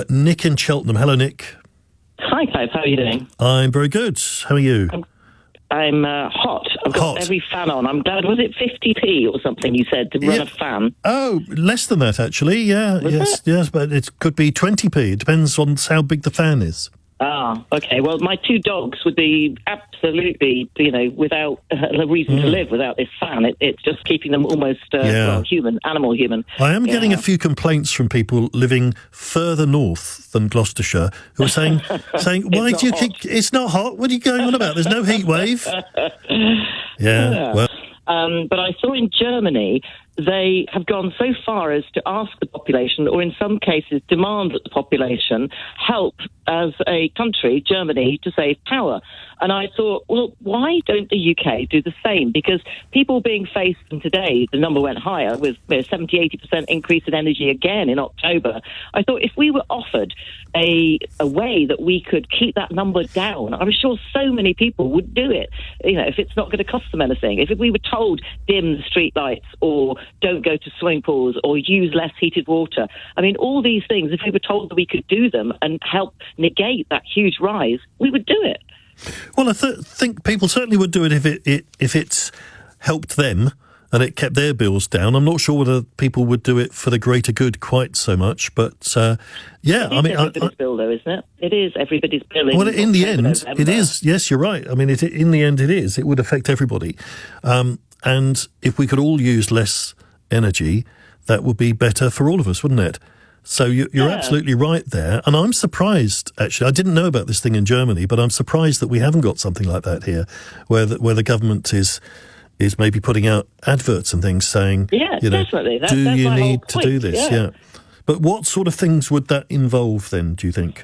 Nick in Cheltenham. Hello, Nick. Hi, Clive. How are you doing? I'm very good. How are you? I'm hot. I've got every fan on. I'm glad. Was it 50p or something you said to run a fan? Oh, less than that, actually. Yeah, yes, but it could be 20p. It depends on how big the fan is. Ah, okay. Well, my two dogs would be absolutely, without a reason to live without this fan. It's just keeping them almost animal human. I am getting a few complaints from people living further north than Gloucestershire who are saying, why do you keep... It's not hot. What are you going on about? There's no heat wave. Well... But I saw in Germany they have gone so far as to ask the population, or in some cases demand that the population help as a country, Germany, to save power. And I thought, well, why don't the UK do the same? Because people being faced, and today the number went higher with 70-80% increase in energy again in October. I thought if we were offered a way that we could keep that number down, I'm sure so many people would do it. If it's not going to cost them anything. If we were told dim the street lights or don't go to swimming pools or use less heated water. I mean, all these things, if we were told that we could do them and help negate that huge rise, we would do it. Well, I think people certainly would do it if it's helped them and it kept their bills down. I'm not sure whether people would do it for the greater good quite so much, but everybody's bill, though, isn't it? It is everybody's bill. Well, in the end, it is. Yes, you're right. I mean, in the end, it is. It would affect everybody, and if we could all use less energy, that would be better for all of us, wouldn't it? So you're absolutely right there. And I'm surprised, actually. I didn't know about this thing in Germany, but I'm surprised that we haven't got something like that here, where the government is maybe putting out adverts and things saying, definitely. Do you need to do this? Yeah. But what sort of things would that involve then, do you think?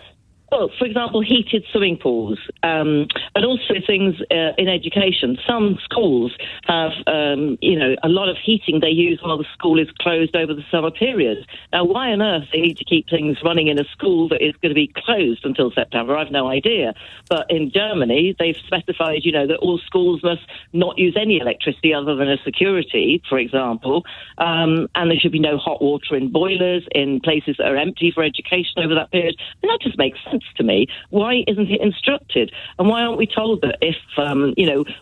Well, for example, heated swimming pools, and also things in education. Some schools have, a lot of heating they use while the school is closed over the summer period. Now, why on earth they need to keep things running in a school that is going to be closed until September? I've no idea. But in Germany, they've specified, that all schools must not use any electricity other than a security, for example, and there should be no hot water in boilers in places that are empty for education over that period. And that just makes sense to me. Why isn't it instructed? And why aren't we told that if,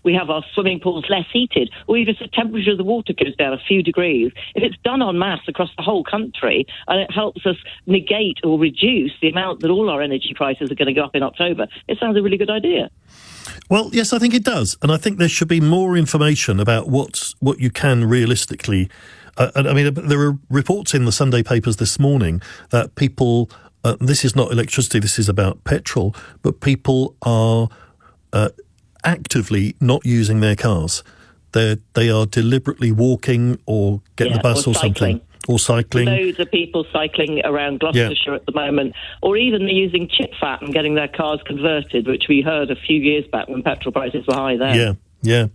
we have our swimming pools less heated, or even if the temperature of the water goes down a few degrees, if it's done en masse across the whole country, and it helps us negate or reduce the amount that all our energy prices are going to go up in October, it sounds a really good idea. Well, yes, I think it does. And I think there should be more information about what you can realistically... there are reports in the Sunday papers this morning that people... this is not electricity, this is about petrol, but people are actively not using their cars. They are deliberately walking or getting the bus or something. Or cycling. Loads of people cycling around Gloucestershire at the moment, or even they're using chip fat and getting their cars converted, which we heard a few years back when petrol prices were high then. Yeah.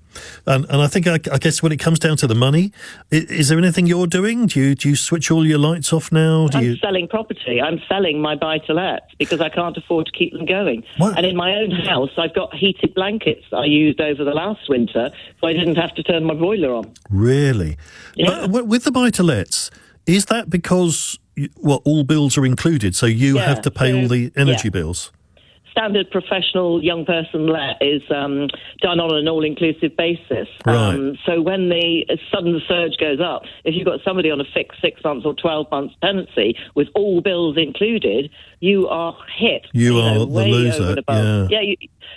And I think, I guess when it comes down to the money, is there anything you're doing? Do you switch all your lights off now? I'm selling property. I'm selling my buy-to-lets because I can't afford to keep them going. What? And in my own house, I've got heated blankets that I used over the last winter, so I didn't have to turn my boiler on. Really? Yeah. But with the buy-to-lets, is that because, all bills are included, so you have to pay all the energy bills? Standard professional young person let is done on an all-inclusive basis. Right. So when the sudden surge goes up, if you've got somebody on a fixed 6 months or 12 months tenancy with all bills included, you are hit. You are the loser.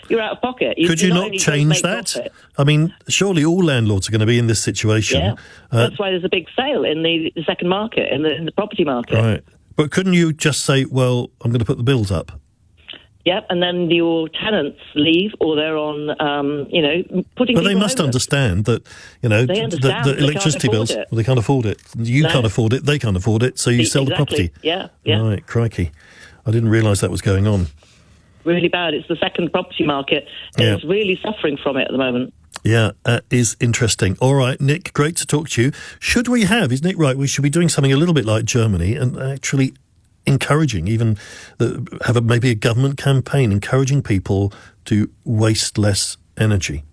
You're out of pocket. Could you not change that? Profit. I mean, surely all landlords are going to be in this situation. Yeah, that's why there's a big sale in the second market, in the property market. Right. But couldn't you just say, well, I'm going to put the bills up? Yep, and then your tenants leave, or they're on, putting. But they must understand that, the electricity bills. Well, they can't afford it. You can't afford it. They can't afford it. So you sell the property. Yeah. Right, crikey! I didn't realise that was going on. Really bad. It's the second property market. It's really suffering from it at the moment. Yeah, is interesting. All right, Nick, great to talk to you. Is Nick right? We should be doing something a little bit like Germany and actually encouraging, maybe a government campaign encouraging people to waste less energy.